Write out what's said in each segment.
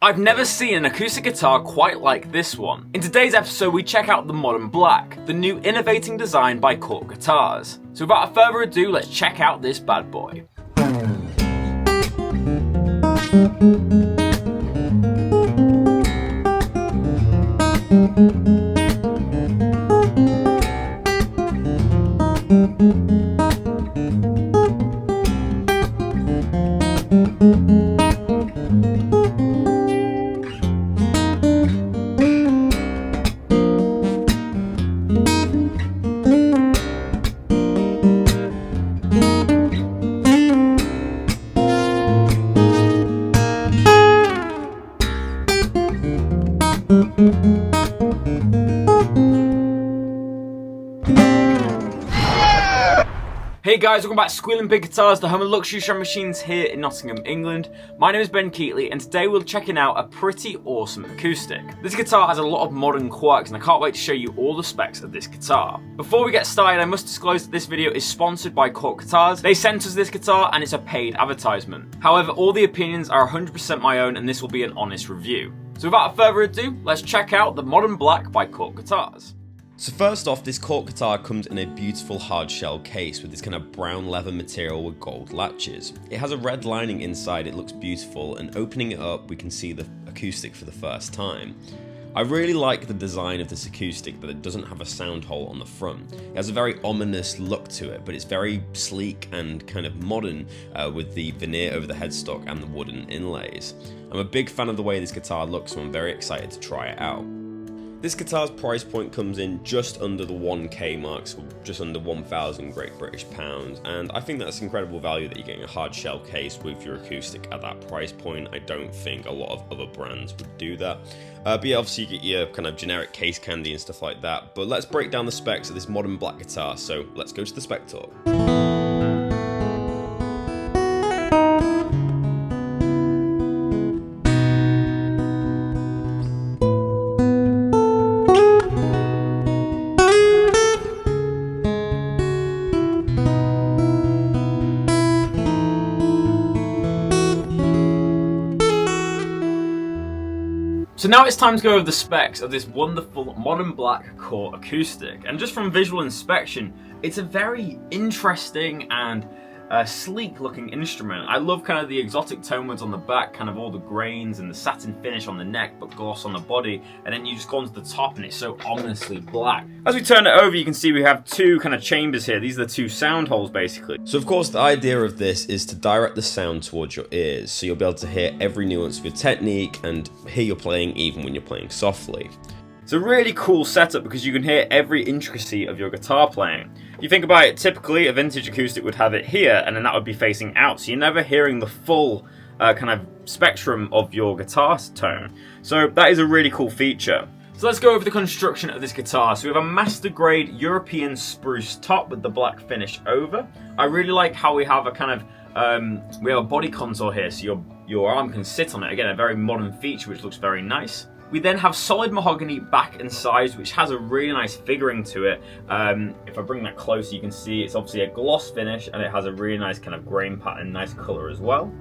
I've never seen an acoustic guitar quite like this one. In today's episode, we check out the Modern Black, the new innovating design by Cort guitars. So without further ado, let's check out this bad boy. Hey guys, welcome back to Squealing Big Guitars, the home of luxury drum machines here in Nottingham, England. My name is Ben Keightley, and today we're checking out a pretty awesome acoustic. This guitar has a lot of modern quirks, and I can't wait to show you all the specs of this guitar. Before we get started, I must disclose that this video is sponsored by Cort guitars. They sent us this guitar, and it's a paid advertisement. However, all the opinions are 100% my own, and this will be an honest review. So without further ado, let's check out the Modern Black by Cort guitars. So first off, this Cort guitar comes in a beautiful hard shell case with this kind of brown leather material with gold latches. It has a red lining inside, it looks beautiful, and opening it up we can see the acoustic for the first time. I really like the design of this acoustic, that it doesn't have a sound hole on the front. It has a very ominous look to it, but it's very sleek and kind of modern with the veneer over the headstock and the wooden inlays. I'm a big fan of the way this guitar looks, so I'm very excited to try it out. This guitar's price point comes in just under the 1k mark, so just under 1,000 Great British pounds, and I think that's incredible value that you're getting a hard shell case with your acoustic at that price point. I don't think a lot of other brands would do that. But yeah, obviously you get your kind of generic case candy and stuff like that, but let's break down the specs of this Modern Black guitar, so let's go to the spec talk. So now it's time to go over the specs of this wonderful Modern Black Cort acoustic. And just from visual inspection, it's a very interesting and sleek looking instrument. I love kind of the exotic tone woods on the back, kind of all the grains and the satin finish on the neck but gloss on the body, and then you just go onto the top and it's so ominously black. As we turn it over, you can see we have two kind of chambers here. These are the two sound holes basically. So of course the idea of this is to direct the sound towards your ears, so you'll be able to hear every nuance of your technique and hear your playing even when you're playing softly. It's a really cool setup because you can hear every intricacy of your guitar playing. If you think about it, typically a vintage acoustic would have it here and then that would be facing out, so you're never hearing the full kind of spectrum of your guitar tone. So that is a really cool feature. So let's go over the construction of this guitar. So we have a master grade European spruce top with the black finish over. I really like how we have a kind of, we have a body contour here, so your arm can sit on it. Again, a very modern feature which looks very nice. We then have solid mahogany back and sides, which has a really nice figuring to it. If I bring that closer, you can see it's obviously a gloss finish and it has a really nice kind of grain pattern, nice color as well.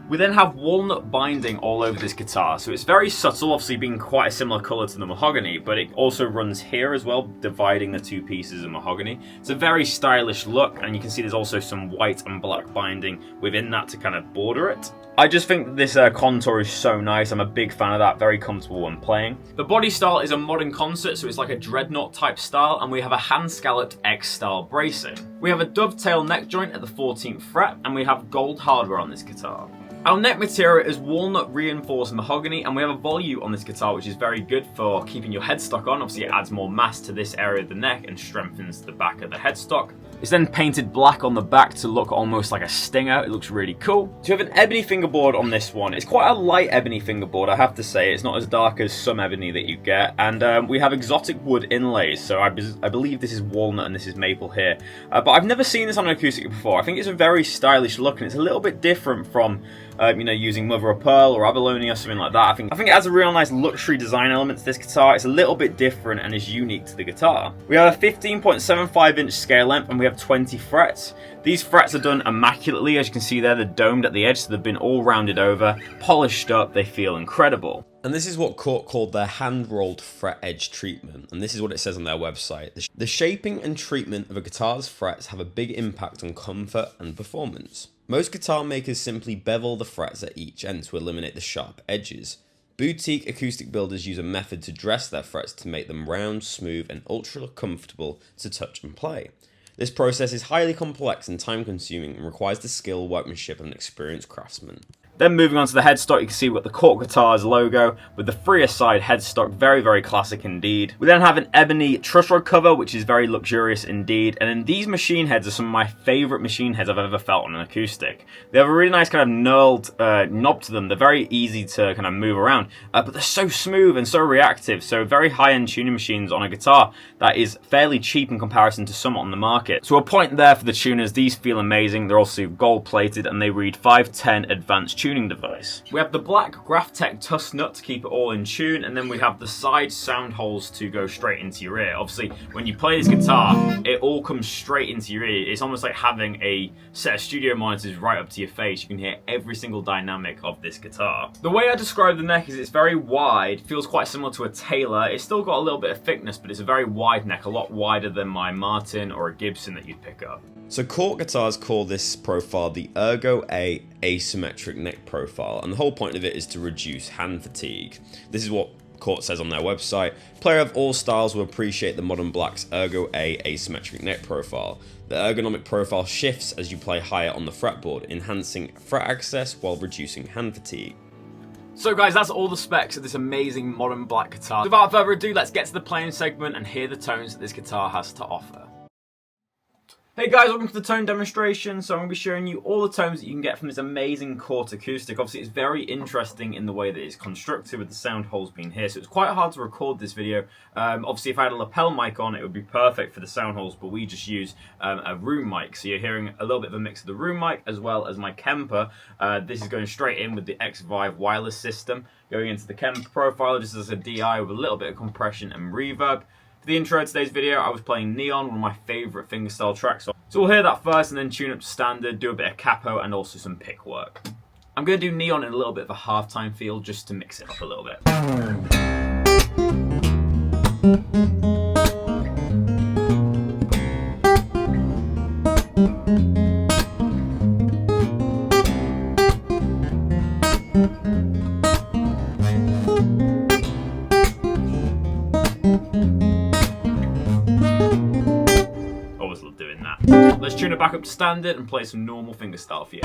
We then have walnut binding all over this guitar, so it's very subtle, obviously being quite a similar color to the mahogany, but it also runs here as well, dividing the two pieces of mahogany. It's a very stylish look, and you can see there's also some white and black binding within that to kind of border it. I just think that this contour is so nice. I'm a big fan of that, very comfortable when playing. The body style is a modern concert, so it's like a dreadnought type style, and we have a hand scalloped X style bracing. We have a dovetail neck joint at the 14th fret, and we have gold hardware on this guitar. Our neck material is walnut reinforced mahogany, and we have a volute on this guitar which is very good for keeping your headstock on. Obviously it adds more mass to this area of the neck and strengthens the back of the headstock. It's then painted black on the back to look almost like a stinger. It looks really cool. So we have an ebony fingerboard on this one. It's quite a light ebony fingerboard, I have to say. It's not as dark as some ebony that you get. And we have exotic wood inlays. So I believe this is walnut and this is maple here. But I've never seen this on an acoustic before. I think it's a very stylish look and it's a little bit different from using mother of pearl or abalone or something like that. I think it has a real nice luxury design element to this guitar. It's a little bit different and is unique to the guitar. We have a 15.75 inch scale length and we have 20 frets. These frets are done immaculately, as you can see there, they're domed at the edge, so they've been all rounded over, polished up, they feel incredible. And this is what Cort called their hand-rolled fret edge treatment, and this is what it says on their website. The shaping and treatment of a guitar's frets have a big impact on comfort and performance. Most guitar makers simply bevel the frets at each end to eliminate the sharp edges. Boutique acoustic builders use a method to dress their frets to make them round, smooth, and ultra comfortable to touch and play. This process is highly complex and time-consuming and requires the skill, workmanship, of an experienced craftsman. Then moving on to the headstock, you can see we've got the Cort Guitars logo with the freer side headstock, very, very classic indeed. We then have an ebony truss rod cover, which is very luxurious indeed. And then these machine heads are some of my favourite machine heads I've ever felt on an acoustic. They have a really nice kind of knurled knob to them. They're very easy to kind of move around, but they're so smooth and so reactive. So very high-end tuning machines on a guitar that is fairly cheap in comparison to some on the market. So a point there for the tuners, these feel amazing. They're also gold plated and they read 510 advanced tuning device. We have the black Graphtec tusk nut to keep it all in tune, and then we have the side sound holes to go straight into your ear. Obviously, when you play this guitar, it all comes straight into your ear. It's almost like having a set of studio monitors right up to your face. You can hear every single dynamic of this guitar. The way I describe the neck is it's very wide, feels quite similar to a Taylor. It's still got a little bit of thickness, but it's a very wide neck, a lot wider than my Martin or a Gibson that you'd pick up. So Cort guitars call this profile the Ergo A asymmetric neck profile, and the whole point of it is to reduce hand fatigue. This is what Cort says on their website. Player of all styles will appreciate the Modern Black's Ergo A asymmetric neck profile. The ergonomic profile shifts as you play higher on the fretboard, enhancing fret access while reducing hand fatigue. So guys, that's all the specs of this amazing Modern Black guitar. Without further ado, let's get to the playing segment and hear the tones that this guitar has to offer. Hey guys, welcome to the tone demonstration. So I'm going to be showing you all the tones that you can get from this amazing Cort acoustic. Obviously it's very interesting in the way that it's constructed with the sound holes being here. So it's quite hard to record this video. Obviously if I had a lapel mic on, it would be perfect for the sound holes, but we just use a room mic. So you're hearing a little bit of a mix of the room mic as well as my Kemper. This is going straight in with the X5 wireless system, going into the Kemper profile just as a DI with a little bit of compression and reverb. For the intro to today's video, I was playing Neon, one of my favourite fingerstyle tracks. So we'll hear that first and then tune up to standard, do a bit of capo and also some pick work. I'm going to do Neon in a little bit of a halftime feel just to mix it up a little bit. Let's tune it back up to standard and play some normal fingerstyle for you.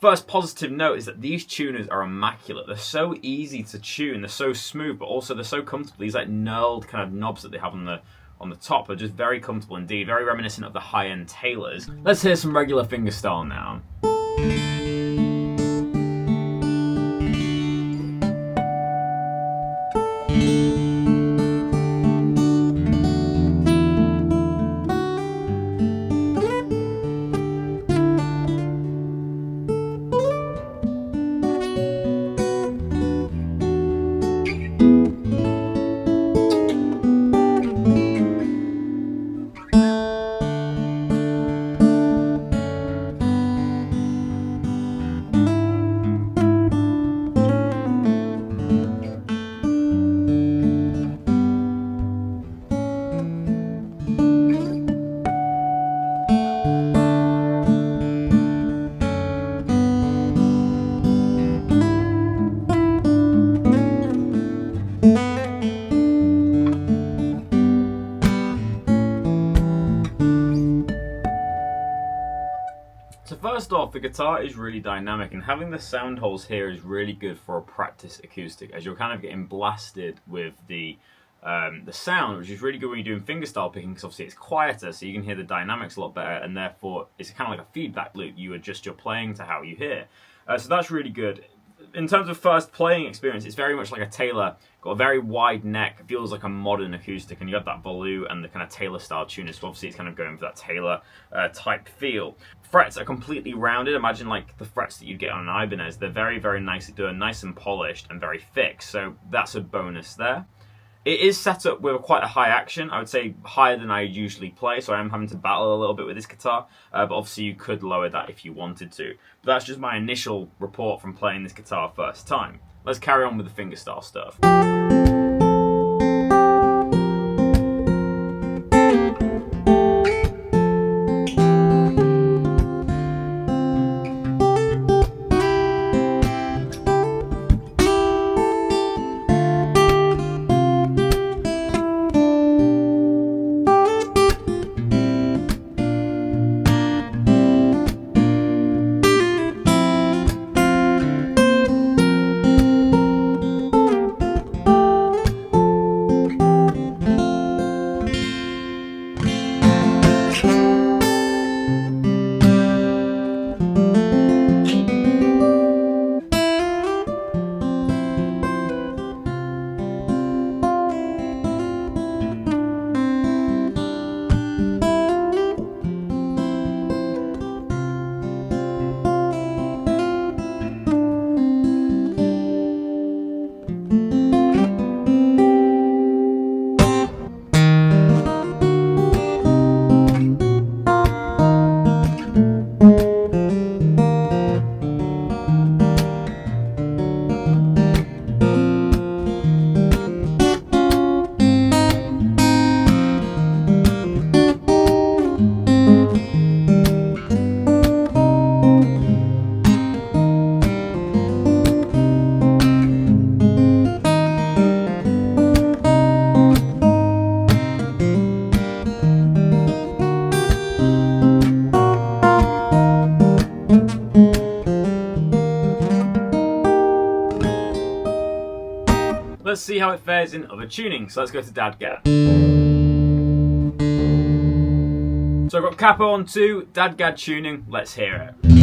First positive note is that these tuners are immaculate. They're so easy to tune, they're so smooth, but also they're so comfortable. These like knurled kind of knobs that they have on the top are just very comfortable indeed, very reminiscent of the high-end Taylors. Let's hear some regular fingerstyle now. So first off, the guitar is really dynamic, and having the sound holes here is really good for a practice acoustic, as you're kind of getting blasted with the sound, which is really good when you're doing fingerstyle picking, because obviously it's quieter, so you can hear the dynamics a lot better, and therefore it's kind of like a feedback loop. You adjust your playing to how you hear. So that's really good. In terms of first playing experience, it's very much like a Taylor. Got a very wide neck, feels like a modern acoustic, and you got that volute and the kind of Taylor style tuner, so obviously it's kind of going for that Taylor type feel. Frets are completely rounded. Imagine like the frets that you'd get on an Ibanez. They're very, very nicely done, nice and polished and very thick, so that's a bonus there. It is set up with quite a high action, I would say higher than I usually play, so I am having to battle a little bit with this guitar, but obviously you could lower that if you wanted to. But that's just my initial report from playing this guitar first time. Let's carry on with the fingerstyle stuff. Let's see how it fares in other tunings. So let's go to Dadgad. So I've got capo on 2, Dadgad tuning, let's hear it.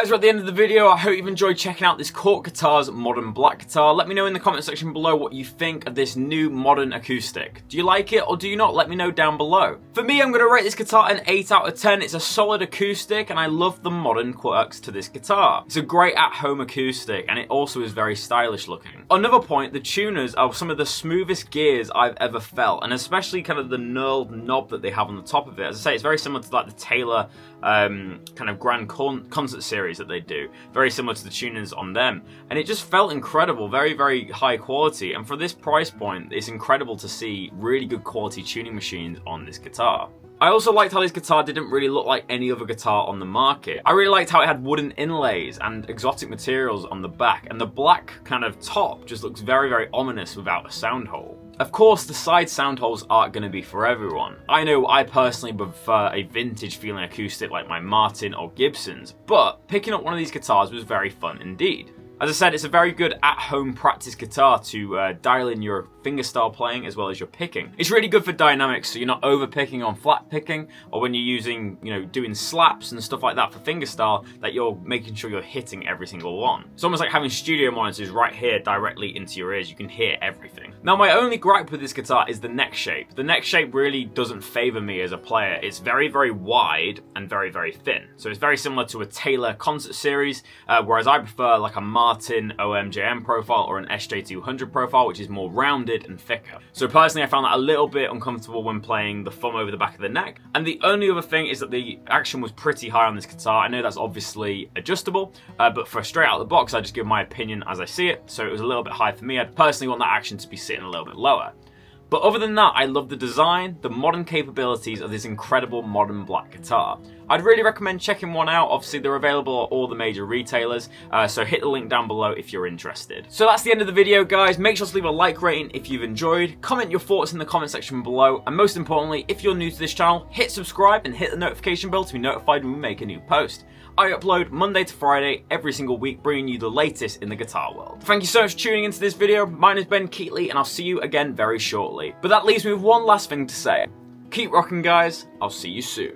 guys, we're at the end of the video. I hope you've enjoyed checking out this Cort Guitar's modern black guitar. Let me know in the comment section below what you think of this new modern acoustic. Do you like it or do you not? Let me know down below. For me, I'm going to rate this guitar an 8 out of 10. It's a solid acoustic and I love the modern quirks to this guitar. It's a great at-home acoustic and it also is very stylish looking. Another point, the tuners are some of the smoothest gears I've ever felt, and especially kind of the knurled knob that they have on the top of it. As I say, it's very similar to like the Taylor kind of grand concert series that they do, very similar to the tuners on them, and it just felt incredible, very, very high quality. And for this price point, it's incredible to see really good quality tuning machines on this guitar. I also liked how this guitar didn't really look like any other guitar on the market. I really liked how it had wooden inlays and exotic materials on the back, and the black kind of top just looks very, very ominous without a sound hole. Of course, the side sound holes aren't going to be for everyone. I know I personally prefer a vintage feeling acoustic like my Martin or Gibson's, but picking up one of these guitars was very fun indeed. As I said, it's a very good at-home practice guitar to dial in your fingerstyle playing as well as your picking. It's really good for dynamics, so you're not over-picking on flat picking, or when you're using, doing slaps and stuff like that for fingerstyle, that you're making sure you're hitting every single one. It's almost like having studio monitors right here directly into your ears. You can hear everything. Now, my only gripe with this guitar is the neck shape. The neck shape really doesn't favor me as a player. It's very, very wide and very, very thin. So it's very similar to a Taylor concert series, whereas I prefer like a Martin OMJM profile or an SJ200 profile, which is more rounded and thicker. So personally, I found that a little bit uncomfortable when playing the thumb over the back of the neck. And the only other thing is that the action was pretty high on this guitar. I know that's obviously adjustable, but for straight out of the box, I just give my opinion as I see it. So it was a little bit high for me. I'd personally want that action to be sitting a little bit lower. But other than that, I love the design, the modern capabilities of this incredible modern black guitar. I'd really recommend checking one out. Obviously, they're available at all the major retailers, so hit the link down below if you're interested. So that's the end of the video, guys. Make sure to leave a like rating if you've enjoyed. Comment your thoughts in the comment section below. And most importantly, if you're new to this channel, hit subscribe and hit the notification bell to be notified when we make a new post. I upload Monday to Friday every single week, bringing you the latest in the guitar world. Thank you so much for tuning into this video. My name is Ben Keightley, and I'll see you again very shortly. But that leaves me with one last thing to say. Keep rocking, guys. I'll see you soon.